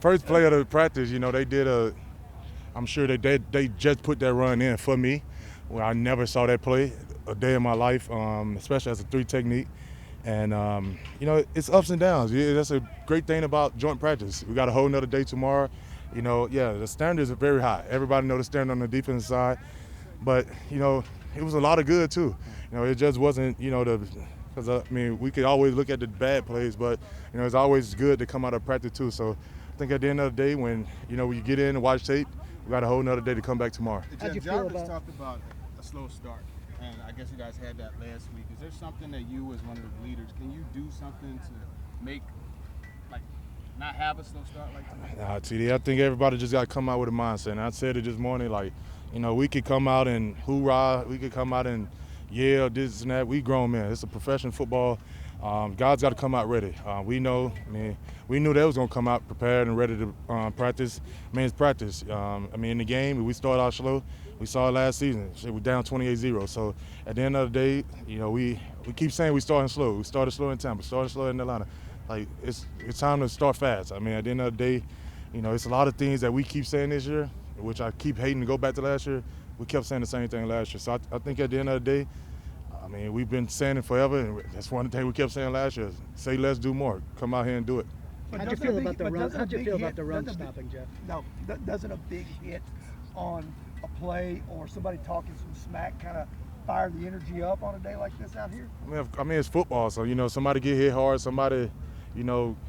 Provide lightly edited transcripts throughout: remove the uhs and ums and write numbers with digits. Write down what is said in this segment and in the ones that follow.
first play of the practice, they did I'm sure they just put that run in for me. Well, I never saw that play a day in my life, especially as a 3 technique. And, it's ups and downs. Yeah, that's a great thing about joint practice. We got a whole nother day tomorrow. The standards are very high. Everybody knows the standard on the defensive side. But, it was a lot of good, too. It just wasn't, because, we could always look at the bad plays, but, it's always good to come out of practice, too. So I think at the end of the day, when, you get in and watch tape, we got a whole nother day to come back tomorrow. Jeff Jarvis talked about a slow start, and I guess you guys had that last week. Is there something that you, as one of the leaders, can you do something to make, not have a slow start like tonight? TD, I think everybody just got to come out with a mindset. And I said it this morning, we could come out and hoorah, we could come out and yell, this and that. We grown men. It's a professional football. Guys got to come out ready. We know, we knew they was going to come out prepared and ready to practice. It's practice. In the game, we started out slow. We saw it last season. We're down 28-0. So at the end of the day, we keep saying we starting slow. We started slow in Tampa, started slow in Atlanta. It's time to start fast. At the end of the day, it's a lot of things that we keep saying this year, which I keep hating to go back to last year. We kept saying the same thing last year. So I think at the end of the day, we've been saying it forever, and that's one thing we kept saying last year. Say less, do more. Come out here and do it. How'd you feel about the run stopping, Jeff? No, doesn't a big hit on a play or somebody talking some smack kind of fire the energy up on a day like this out here? It's football, so, somebody get hit hard, somebody,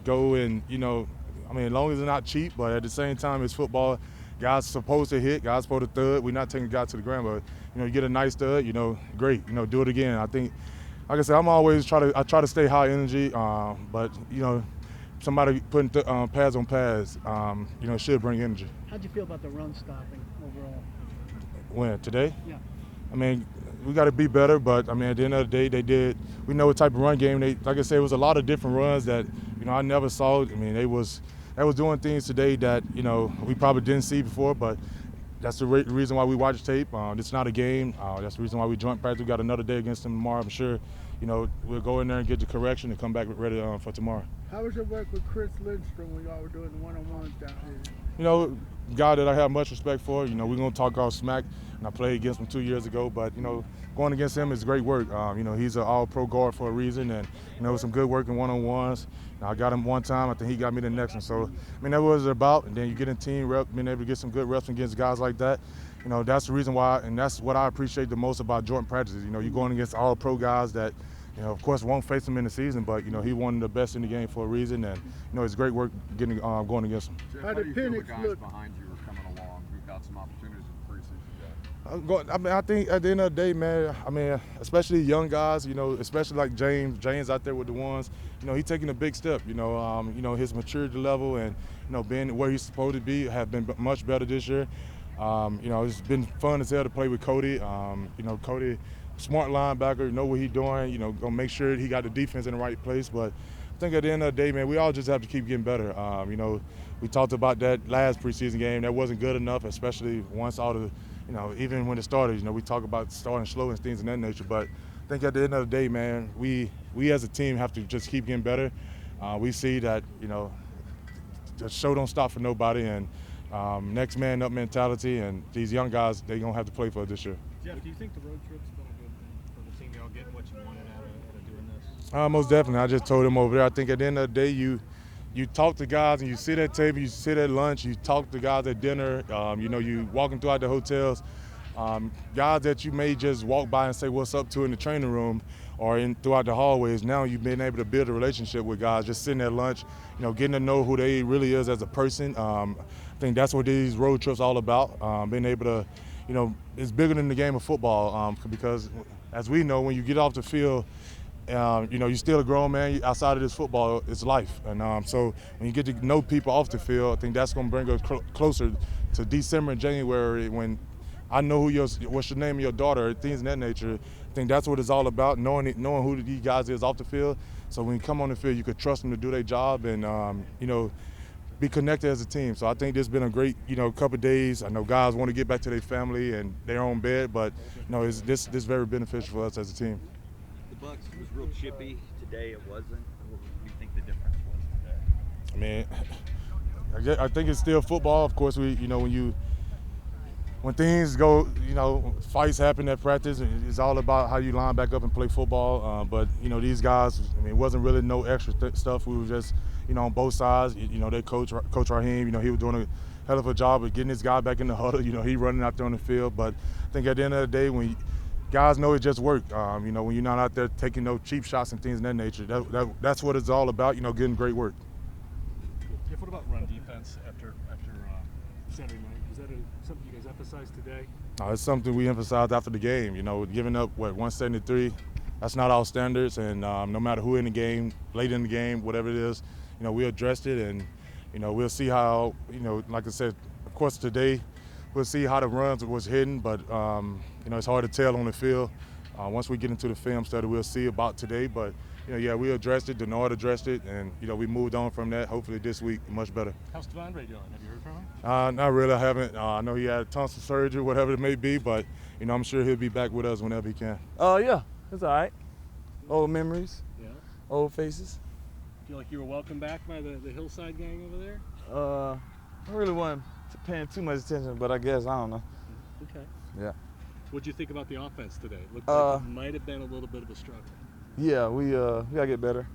go and, as long as it's not cheap, but at the same time, it's football. Guys supposed to hit, guys supposed to thud. We're not taking guys to the ground, but, you get a nice thud, great, do it again. I think, like I said, I try to stay high energy, but, somebody putting pads on pads, should bring energy. How'd you feel about the run stopping overall? When? Today? Yeah. We got to be better, but, at the end of the day, we know what type of run game like I said, it was a lot of different runs that, I never saw. They was doing things today that, we probably didn't see before, but that's the reason why we watch tape. It's not a game. That's the reason why we joint practice. We got another day against them tomorrow. I'm sure, we'll go in there and get the correction and come back ready for tomorrow. How was your work with Chris Lindstrom when y'all were doing the one-on-ones down here? Guy that I have much respect for. We're going to talk all smack, and I played against him 2 years ago, but, going against him is great work. He's an all-pro guard for a reason, and, it was some good work in one-on-ones. I got him one time. I think he got me the next one. So, that was what it's about. And then you get in team rep, being able to get some good reps against guys like that. That's the reason why, and that's what I appreciate the most about joint practices. You're going against all-pro guys that, of course, won't face him in the season, but, he's one of the best in the game for a reason. And, it's great work getting going against him. Jeff, how do you feel the guys behind you are coming along? We've got some opportunities in the preseason. I think at the end of the day, man, especially young guys, especially like James out there with the ones, he's taking a big step, his maturity level and, being where he's supposed to be have been much better this year. It's been fun as hell to play with Cody. Cody, smart linebacker, know what he's doing, gonna make sure he got the defense in the right place. But I think at the end of the day, man, we all just have to keep getting better. We talked about that last preseason game. That wasn't good enough, especially once all the, even when it started, we talk about starting slow and things of that nature. But I think at the end of the day, man, we as a team have to just keep getting better. We see that, the show don't stop for nobody, and next man up mentality, and these young guys, they're going to have to play for it this year. Jeff, do you think the road trip's been a good thing for the team? Y'all getting what you wanted out of doing this? Most definitely. I just told him over there, I think at the end of the day, you talk to guys and you sit at table, you sit at lunch, you talk to guys at dinner, you walking throughout the hotels. Guys that you may just walk by and say what's up to in the training room or throughout the hallways, now you've been able to build a relationship with guys just sitting at lunch, getting to know who they really is as a person. I think that's what these road trips all about, being able to, it's bigger than the game of football because as we know, when you get off the field, you're still a grown man. Outside of this football, it's life. And so when you get to know people off the field, I think that's going to bring us closer to December and January when I know what's your name of your daughter, things of that nature. I think that's what it's all about, knowing who these guys is off the field. So when you come on the field, you could trust them to do their job and, be connected as a team. So I think this has been a great, couple of days. I know guys want to get back to their family and their own bed, but, this very beneficial for us as a team. The Bucs was real chippy today. It wasn't. What do you think the difference was today? I think it's still football. Of course, when things go, fights happen at practice, it's all about how you line back up and play football. But these guys, it wasn't really no extra stuff. We were just, on both sides. They Coach Raheem, he was doing a hell of a job of getting this guy back in the huddle. He running out there on the field. But I think at the end of the day, when guys know it just worked. When you're not out there taking no cheap shots and things of that nature, that's what it's all about. Getting great work. Jeff, what about run defense after Saturday night? Is that something you guys emphasized today? It's something we emphasized after the game. Giving up 173, that's not our standards. And no matter who in the game, late in the game, whatever it is, we addressed it, and we'll see how. Like I said, of course today, we'll see how the runs was hidden, but it's hard to tell on the field. Once we get into the film study, we'll see about today. But we addressed it. Denard addressed it, and we moved on from that. Hopefully this week, much better. How's Devondre doing? Have you heard from him? Not really. I haven't. I know he had tonsil surgery, whatever it may be, but I'm sure he'll be back with us whenever he can. Yeah, it's all right. Old memories. Yeah. Old faces. Feel like you were welcomed back by the Hillside gang over there? I really wasn't paying too much attention, but I guess I don't know. Okay. Yeah. What'd you think about the offense today? It looked like it might have been a little bit of a struggle. Yeah, we gotta get better.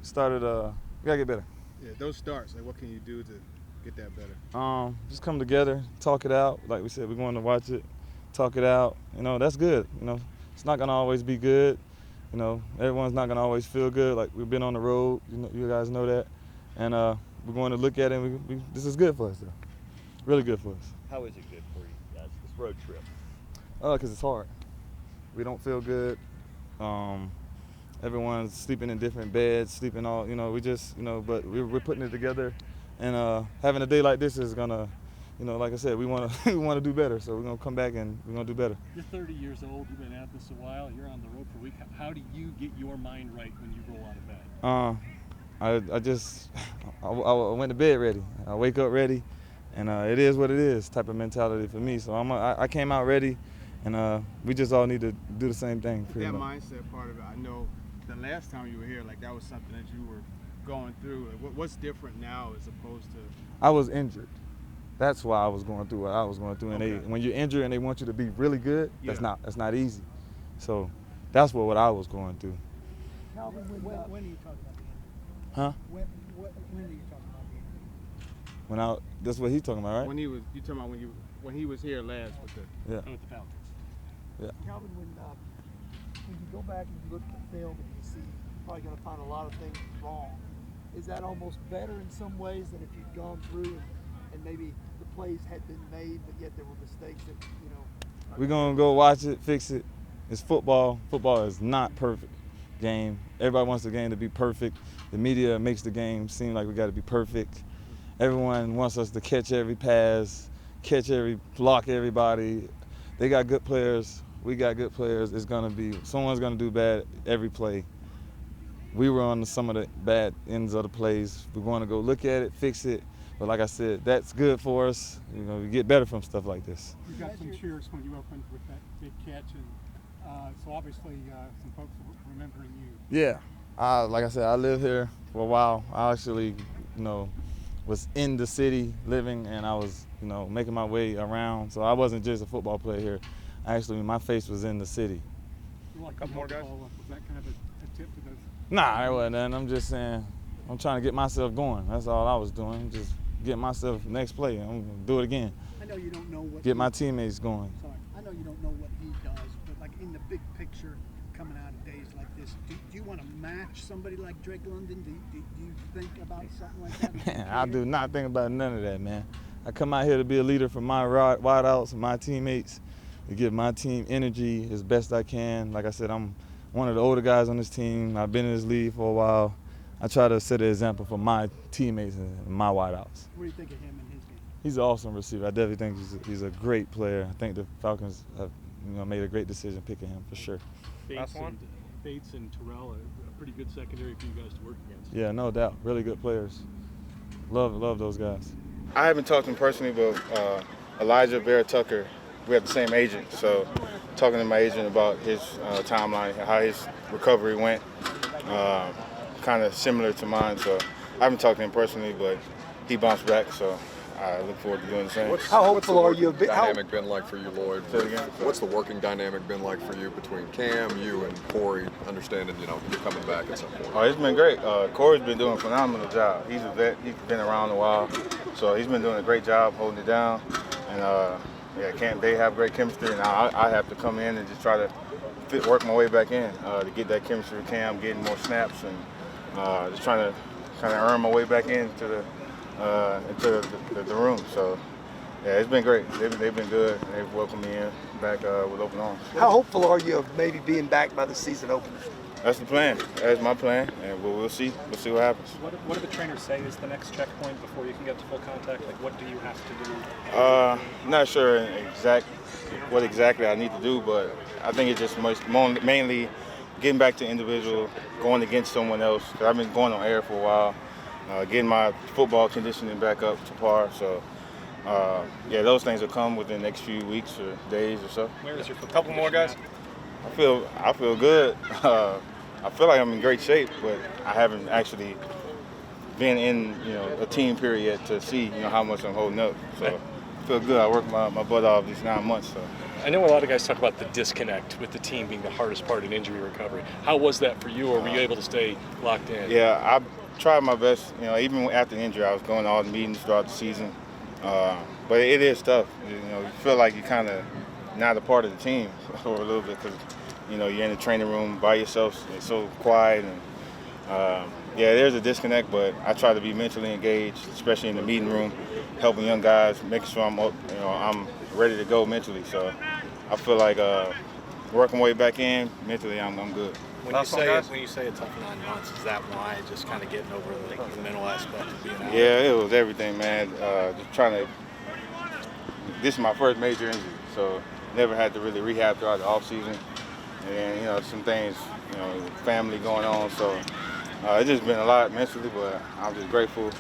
We gotta get better. Yeah, those starts. What can you do to get that better? Just come together, talk it out. Like we said, we're going to watch it, talk it out. That's good. It's not gonna always be good. Everyone's not gonna always feel good. Like we've been on the road. You guys know that, and we're going to look at it. And this is good for us, though. Really good for us. How is it good for you guys, this road trip? Because it's hard. We don't feel good. Everyone's sleeping in different beds, sleeping all, we just, but we're putting it together. And having a day like this is gonna, like I said, we want to do better. So we're gonna come back and we're gonna do better. You're 30 years old. You've been at this a while. You're on the road for a week. How do you get your mind right when you roll out of bed? I went to bed ready. I wake up ready, and it is what it is type of mentality for me. So I came out ready, and we just all need to do the same thing. That mindset part of it, I know the last time you were here, that was something that you were going through. What's different now as opposed to? I was injured. That's why I was going through what I was going through. Okay. And when you're injured and they want you to be really good, that's not easy. So that's what I was going through. Calvin, when are you talking about the injury? Huh? When are you talking about the injury? That's what he's talking about, right? You talking about when he was here last with the With the Falcons. Yeah. Calvin, when you go back and you look at the film and you see you're probably going to find a lot of things wrong, is that almost better in some ways than if you'd gone through and maybe the plays had been made, but yet there were mistakes that, We're going to go watch it, fix it. It's football. Football is not perfect game. Everybody wants the game to be perfect. The media makes the game seem like we got to be perfect. Everyone wants us to catch every pass, block everybody. They got good players. We got good players. Someone's going to do bad every play. We were on some of the bad ends of the plays. We're going to go look at it, fix it. But like I said, that's good for us. We get better from stuff like this. You got some cheers when you opened with that big catch, and so obviously some folks were remembering you. Yeah, like I said, I lived here for a while. I actually, was in the city living, and I was, making my way around. So I wasn't just a football player here. Actually, my face was in the city. Couple more guys. Was that kind of a tip to those? Nah, it wasn't. I'm just saying, I'm trying to get myself going. That's all I was doing. Just get myself next play. I'm gonna do it again. I know you don't know what. Get my teammates going. Sorry, I know you don't know what he does, but in the big picture, coming out of days like this, do you want to match somebody like Drake London? Do you think about something like that? Man, I do not think about none of that, man. I come out here to be a leader for my wideouts and my teammates, to give my team energy as best I can. Like I said, I'm one of the older guys on this team. I've been in this league for a while. I try to set an example for my teammates and my wideouts. What do you think of him and his game? He's an awesome receiver. I definitely think he's a great player. I think the Falcons have made a great decision picking him for sure. Bates and Terrell, a pretty good secondary for you guys to work against. Yeah, no doubt. Really good players. Love those guys. I haven't talked to him personally, but Elijah Bear Tucker, we have the same agent. So talking to my agent about his timeline, how his recovery went, kind of similar to mine. So I haven't talked to him personally, but he bounced back. So I look forward to doing the same. How hopeful are you? Dynamic been like for you, Lloyd? What's the working dynamic been like for you between Cam, you, and Corey? Understanding, you're coming back at some point. Oh, it's been great. Corey's been doing a phenomenal job. He's a vet. He's been around a while, so he's been doing a great job holding it down. And Cam, they have great chemistry, and I have to come in and just try to work my way back in to get that chemistry with Cam, getting more snaps, and just trying to kind of earn my way back into the room. So, yeah, it's been great. They've been good. They've welcomed me in back with open arms. How hopeful are you of maybe being back by the season opener? That's the plan. That's my plan, and we'll see. We'll see what happens. What do the trainers say is the next checkpoint before you can get to full contact? Like, what do you have to do? Not sure what exactly I need to do, but I think it's just mainly getting back to individual, going against someone else. Cause I've been going on air for a while, getting my football conditioning back up to par. So, those things will come within the next few weeks or days or so. Where is your football? Couple more guys. I feel good. I feel like I'm in great shape, but I haven't actually been in a team period yet to see how much I'm holding up. So I feel good. I worked my butt off these 9 months. So. I know a lot of guys talk about the disconnect with the team being the hardest part in injury recovery. How was that for you, or were you able to stay locked in? Yeah, I tried my best. Even after the injury, I was going to all the meetings throughout the season. But it is tough. You feel like you're kind of not a part of the team for a little bit because you're in the training room by yourself. It's so quiet, and there's a disconnect. But I try to be mentally engaged, especially in the meeting room, helping young guys, making sure I'm ready to go mentally. So I feel like working my way back in mentally, I'm good. When you say a tough 9 months, is that why just kind of getting over the mental aspect of being out? Yeah, it was everything, man. Just trying to. This is my first major injury, so never had to really rehab throughout the off season, and some things, family going on. So it's just been a lot mentally, but I'm just grateful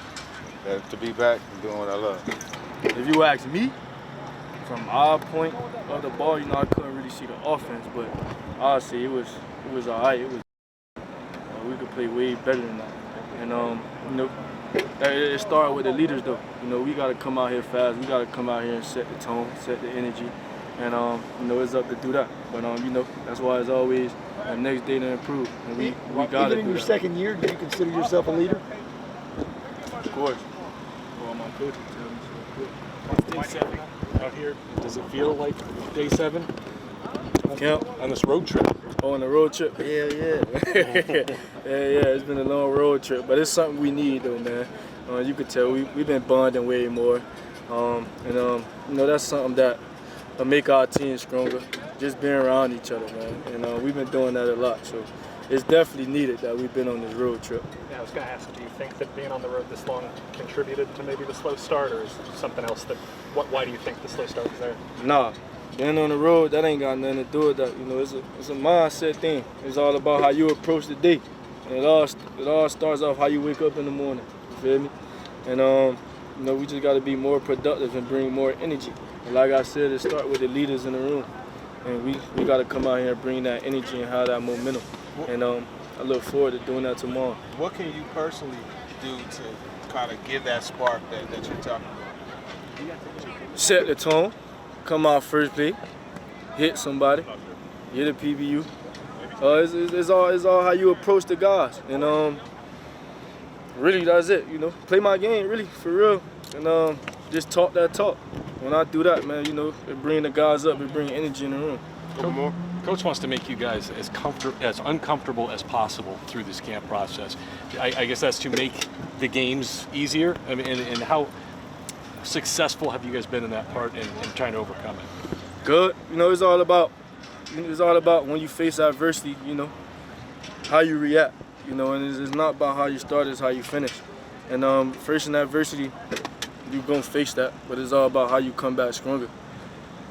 to be back and doing what I love. If you ask me, from our point of the ball, I couldn't really see the offense, but honestly, it was all right. We could play way better than that, and it started with the leaders though. We got to come out here fast. We got to come out here and set the tone, set the energy, and it's up to do that. But that's why it's always the next day to improve, and we got to. Even in your second year, do you consider yourself a leader? Of course. Well, my coach would tell me so. Day 7 out here, does it feel like day 7? Camp on this road trip. On the road trip, yeah. It's been a long road trip, but it's something we need though, man. You could tell we've been bonding way more, that's something that will make our team stronger. Just being around each other, man, and we've been doing that a lot. So it's definitely needed that we've been on this road trip. Yeah, I was going to ask, do you think that being on the road this long contributed to maybe the slow start, or is something else why do you think the slow start was there? Nah. Being on the road, that ain't got nothing to do with that. It's a mindset thing. It's all about how you approach the day. And it all starts off how you wake up in the morning. You feel me? And we just got to be more productive and bring more energy. And like I said, it starts with the leaders in the room. And we got to come out here and bring that energy and have that momentum. And I look forward to doing that tomorrow. What can you personally do to kind of give that spark that you're talking about? Set the tone. Come out first play, hit somebody, hit a PBU. It's all how you approach the guys, and really that's it. Play my game really for real, and just talk that talk. When I do that, man, it bring the guys up, it bring energy in the room. Coach wants to make you guys as uncomfortable as possible through this camp process. I guess that's to make the games easier. I mean, and how successful have you guys been in that part and trying to overcome it? Good. It's all about when you face adversity, how you react, and it's not about how you start, it's how you finish. And facing adversity, you're going to face that, but it's all about how you come back stronger.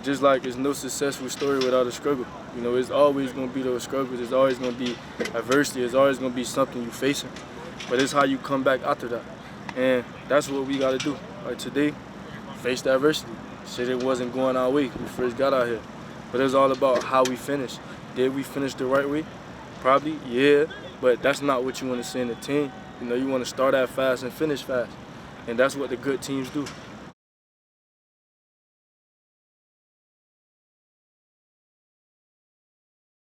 Just like there's no successful story without a struggle. It's always going to be those struggles. There's always going to be adversity. There's always going to be something you're facing. But it's how you come back after that. And that's what we got to do. Like today, face the adversity. Said it wasn't going our way when we first got out here. But it's all about how we finish. Did we finish the right way? Probably, yeah. But that's not what you want to see in the team. You want to start out fast and finish fast. and that's what the good teams do.